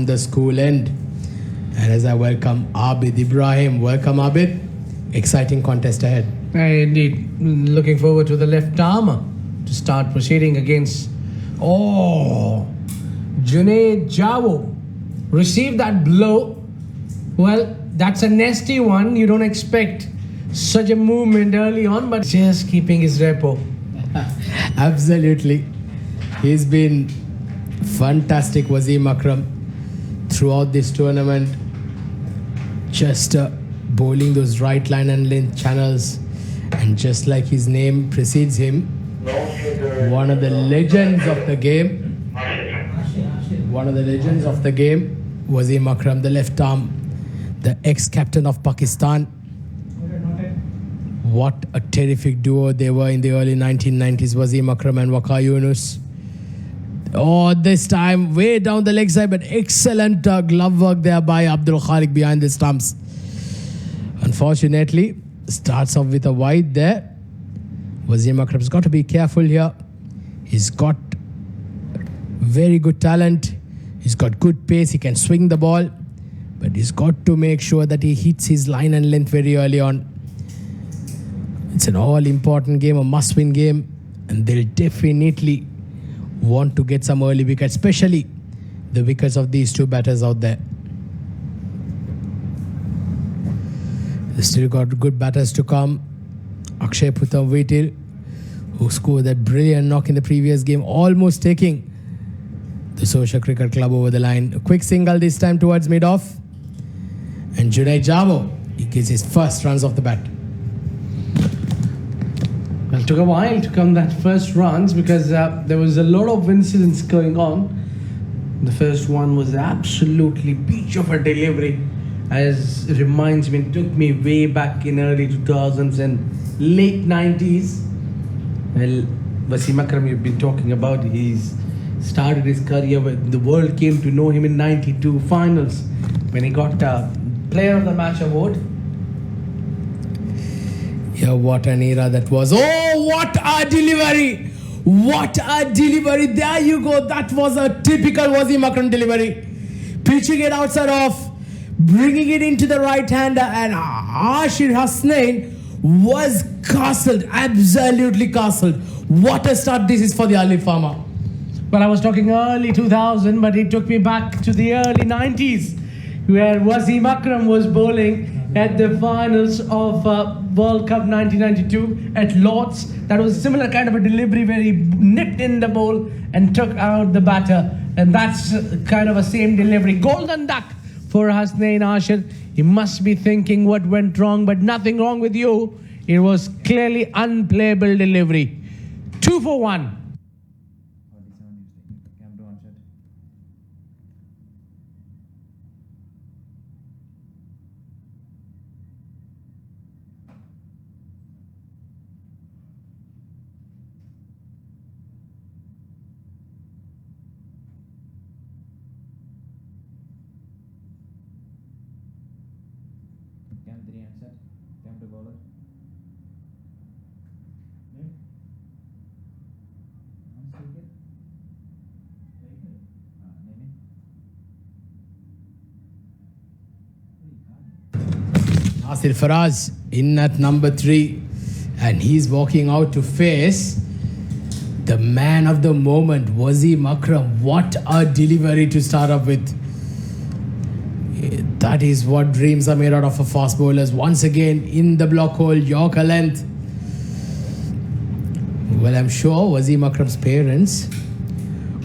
the school end. And as I welcome Abid Ibrahim. Welcome, Abid. Exciting contest ahead. Indeed. Looking forward to the left arm to start proceeding against... Junaid Jawo received that blow. Well, that's a nasty one. You don't expect such a movement early on, but just keeping his repo. Absolutely. He's been fantastic, Wasim Akram, throughout this tournament. Just bowling those right line and length channels. And just like his name precedes him, one of the legends of the game. Wasim Akram, the left arm, the ex-captain of Pakistan. What a terrific duo they were in the early 1990s, Wasim Akram and Waqar Yunus. This time way down the leg side, but excellent glove work there by Abdul Khalik behind the stumps. Unfortunately, starts off with a wide there. Wasim Akram's got to be careful here. He's got very good talent. He's got good pace. He can swing the ball, but he's got to make sure that he hits his line and length very early on. It's an all-important game, a must-win game, and they'll definitely want to get some early wickets, especially the wickets of these two batters out there. They still got good batters to come. Akshay Puthamvetil, who scored that brilliant knock in the previous game, almost taking the Social Cricket Club over the line. A quick single this time towards mid-off. And Junaid Jawo, he gets his first runs off the bat. Well, it took a while to come that first runs because there was a lot of incidents going on. The first one was absolutely beach of a delivery. As it reminds me, it took me way back in early 2000s and late 90s. Well, Wasim Akram, you've been talking about, he's started his career when the world came to know him in 92 finals when he got Player of the Match award. Yeah, what an era that was. Oh, what a delivery! What a delivery! There you go. That was a typical Wasim Akram delivery. Pitching it outside off, bringing it into the right hander, and Ashir Hasnain was castled, absolutely castled. What a start this is for the early farmer. Well, I was talking early 2000, but it took me back to the early 90s, where Wasim Akram was bowling at the finals of World Cup 1992 at Lord's. That was a similar kind of a delivery where he nipped in the bowl and took out the batter. And that's kind of a same delivery. Golden duck for Hasnain Ashir. He must be thinking what went wrong, but nothing wrong with you. It was clearly unplayable delivery. 2 for 1. Nasir Faraz in at number 3, and he's walking out to face the man of the moment, Wasim Akram. What a delivery to start up with. That is what dreams are made out of for fast bowlers. Once again in the block hole, Yorker length. Well, I'm sure Wasim Akram's parents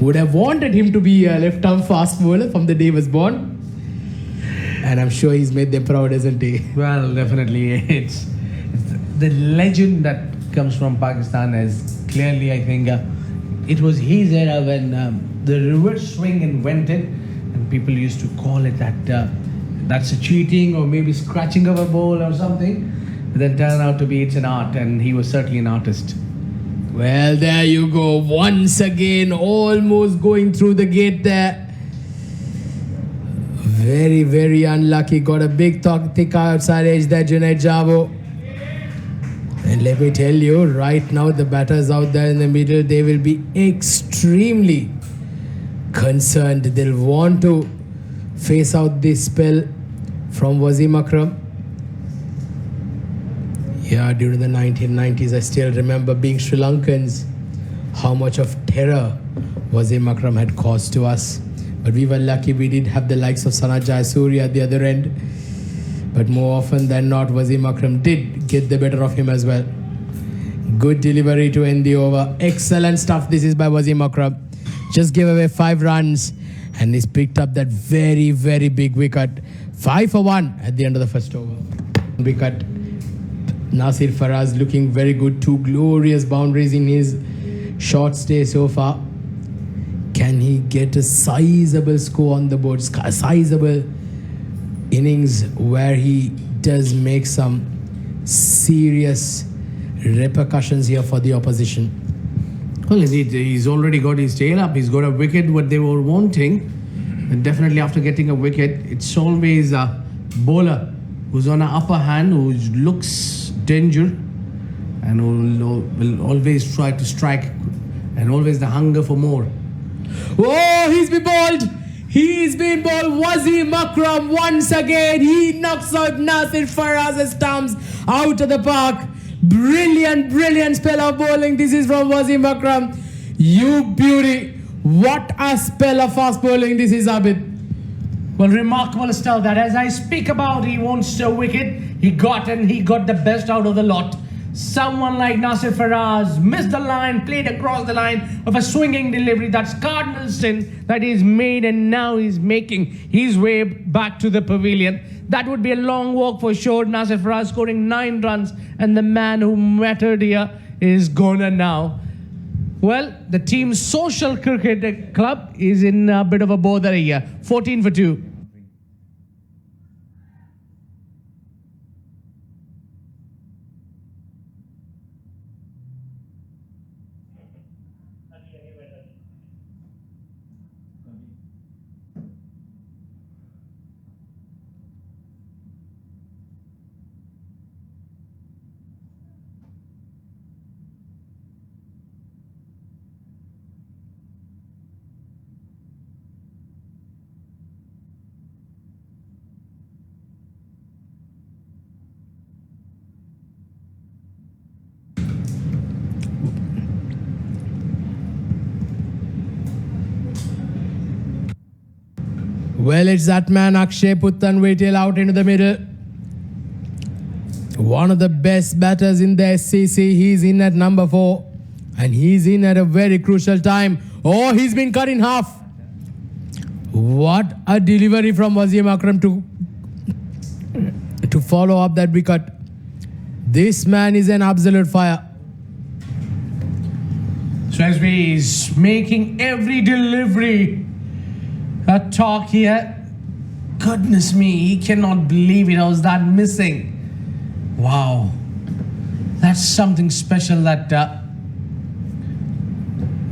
would have wanted him to be a left-arm fast bowler from the day he was born. And I'm sure he's made them proud, isn't he? Well, definitely. It's the legend that comes from Pakistan is clearly, I think, it was his era when the reverse swing invented, and people used to call it that that's a cheating or maybe scratching of a ball or something. But then turned out to be it's an art, and he was certainly an artist. Well, there you go. Once again, almost going through the gate there. Very, very unlucky. Got a big thick outside edge there, Junaid Jawo. And let me tell you, right now, the batters out there in the middle, they will be extremely concerned. They'll want to face out this spell from Wasim Akram. Yeah, during the 1990s, I still remember being Sri Lankans, how much of terror Wasim Akram had caused to us. But we were lucky we did have the likes of Sanat Jayasuriya at the other end. But more often than not, Wasim Akram did get the better of him as well. Good delivery to end the over. Excellent stuff. This is by Wasim Akram. Just gave away 5 runs and he's picked up that very, very big wicket. 5 for 1 at the end of the first over. Wicket. Nasir Faraz looking very good. 2 glorious boundaries in his short stay so far. Can he get a sizable score on the board? A sizable innings where he does make some serious repercussions here for the opposition. Well, indeed, he's already got his tail up. He's got a wicket, what they were wanting. And definitely after getting a wicket, it's always a bowler who's on an upper hand, who looks danger and will always try to strike, and always the hunger for more. Oh, he's been bowled. He's been bowled. Wasim Akram once again. He knocks out Nasir Faraz's stumps out of the park. Brilliant, brilliant spell of bowling. This is from Wasim Akram. You beauty. What a spell of fast bowling this is, Abid. Well, remarkable stuff that as I speak about, he wants a wicket. He got the best out of the lot. Someone like Nasir Faraz missed the line, played across the line of a swinging delivery. That's cardinal sin that he's made, and now he's making his way back to the pavilion. That would be a long walk for sure. Nasir Faraz scoring 9 runs, and the man who mattered here is gone now. Well, the team's social cricket club is in a bit of a bother here. 14 for 2. Well, it's that man Akshay Puttanvetil out into the middle. One of the best batters in the SCC. He's in at number 4. And he's in at a very crucial time. Oh, he's been cut in half. What a delivery from Wasim Akram to follow up that wicket. This man is an absolute fire. Swansby is making every delivery a talk here. Goodness me, he cannot believe it. I was that missing. Wow. That's something special that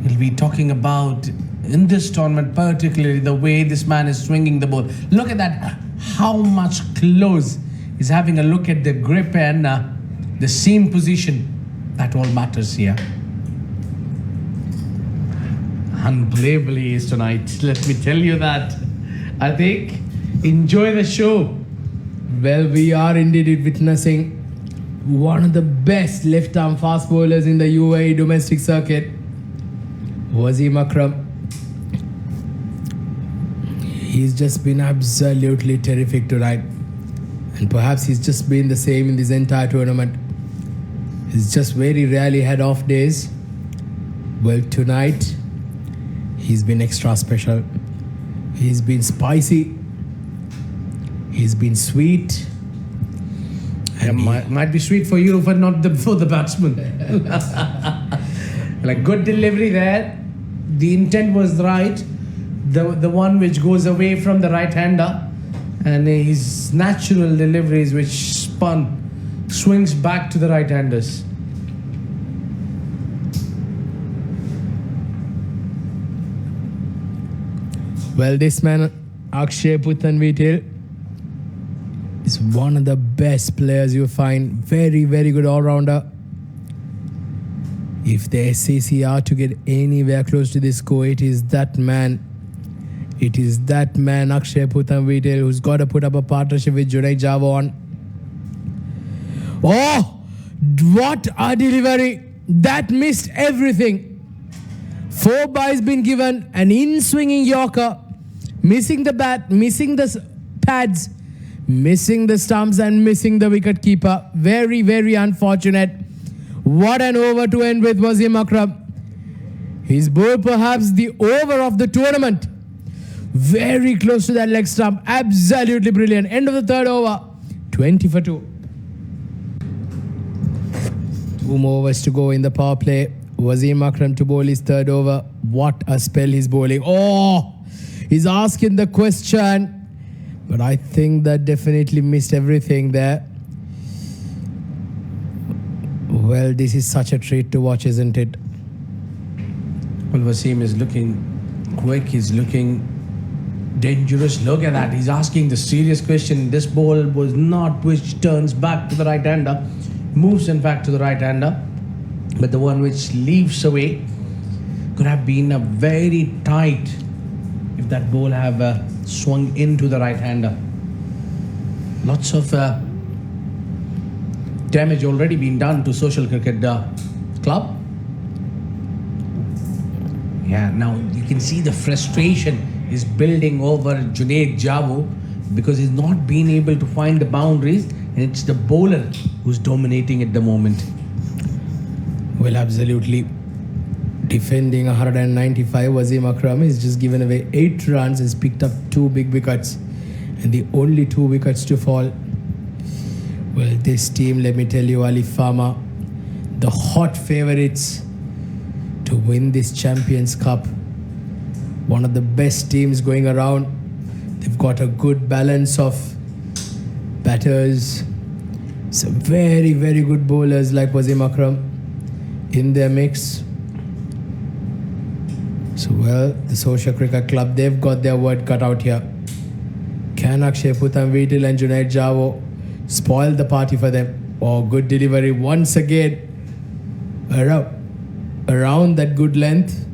we'll be talking about in this tournament, particularly the way this man is swinging the ball. Look at that, how much close he's having a look at the grip and the seam position. That all matters here. Unbelievably is tonight, let me tell you that. I think, enjoy the show. Well, we are indeed witnessing one of the best left-arm fast bowlers in the UAE domestic circuit, Wasim Akram. He's just been absolutely terrific tonight. And perhaps he's just been the same in this entire tournament. He's just very rarely had off days. Well, tonight, he's been extra special. He's been spicy. He's been sweet. And might be sweet for you, but not for the batsman. Like good delivery there. The intent was right. The one which goes away from the right-hander, and his natural deliveries which swings back to the right-handers. Well, this man, Akshay Puttanvetil, is one of the best players you'll find. Very, very good all-rounder. If the SCC are to get anywhere close to this score, it is that man. It is that man, Akshay Puthamvitil, who's got to put up a partnership with Junaid Javo on. Oh, what a delivery. That missed everything. 4 byes been given, an in-swinging Yorker, missing the bat, missing the pads, missing the stumps and missing the wicket keeper. Very, very unfortunate. What an over to end with Wasim Akram. He's bowled perhaps the over of the tournament. Very close to that leg stump. Absolutely brilliant. End of the third over. 20 for 2. 2 more overs to go in the power play. Wasim Akram to bowl his third over. What a spell he's bowling. Oh, he's asking the question. But I think that definitely missed everything there. Well, this is such a treat to watch, isn't it? Well, Wasim is looking quick. He's looking dangerous. Look at that. He's asking the serious question. This ball was not which turns back to the right-hander. Moves, in fact, to the right-hander. But the one which leaves away could have been a very tight if that ball have swung into the right-hander. Lots of damage already been done to Social Cricket Club. Yeah, now you can see the frustration is building over Junaid Javo because he's not been able to find the boundaries, and it's the bowler who's dominating at the moment. Well, absolutely. Defending 195, Wasim Akram is just given away 8 runs, has picked up 2 big wickets, and the only 2 wickets to fall. Well, this team, let me tell you, Ali Farmer, the hot favourites to win this Champions Cup. One of the best teams going around. They've got a good balance of batters, some very, very good bowlers like Wasim Akram in their mix. So, well, the Social Cricket Club, they've got their word cut out here. Can Akshay Puthamvitil and Junaid Javo spoil the party for them? Oh, good delivery once again. Around that good length.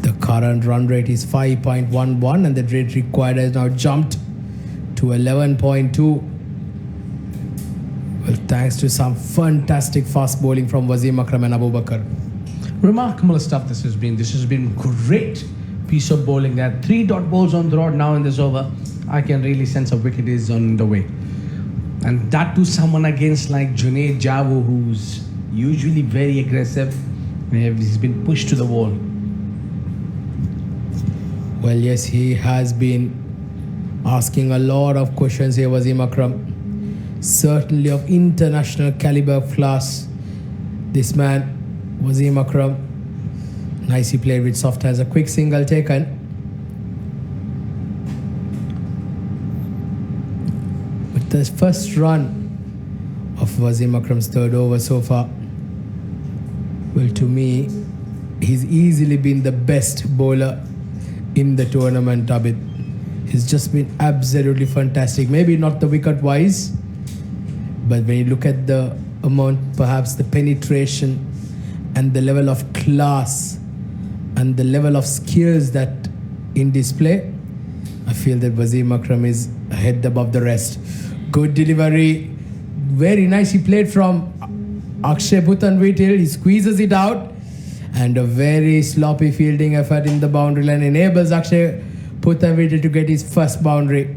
The current run rate is 5.11 and the rate required has now jumped to 11.2. Well, thanks to some fantastic fast bowling from Wasim Akram and Abu Bakr. Remarkable stuff this has been. This has been great piece of bowling. There are 3 dot balls on the rod now in this over. I can really sense a wicket is on the way. And that to someone against like Junaid Javo, who's usually very aggressive. He's been pushed to the wall. Well, yes, he has been asking a lot of questions here, Wasim Akram. Certainly of international caliber class. This man, Wasim Akram, nicely played with soft hands. A quick single taken. But the first run of Wasim Akram's third over so far, well, to me, he's easily been the best bowler in the tournament, Abid. He's just been absolutely fantastic. Maybe not the wicket-wise, but when you look at the amount, perhaps the penetration and the level of class and the level of skills that in display, I feel that Wasim Akram is a head above the rest. Good delivery, very nicely played from Akshay Puthamvitil. He squeezes it out, and a very sloppy fielding effort in the boundary line enables Akshay Puthamvitil to get his first boundary.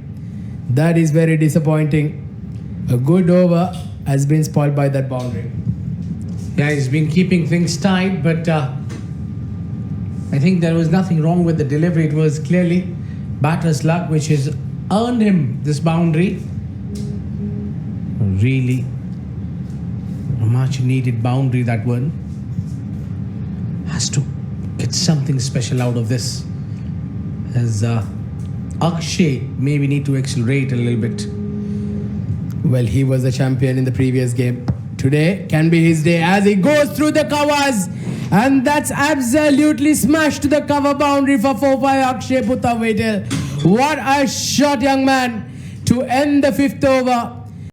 That is very disappointing. A good over has been spoiled by that boundary. Yeah, he's been keeping things tight, but I think there was nothing wrong with the delivery. It was clearly batter's luck which has earned him this boundary. Really a much needed boundary, that one. Has to get something special out of this, as Akshay maybe need to accelerate a little bit. Well, he was the champion in the previous game. Today can be his day as he goes through the covers. And that's absolutely smashed the cover boundary for 4 by Akshay Puthamvitil. What a shot, young man, to end the 5th over.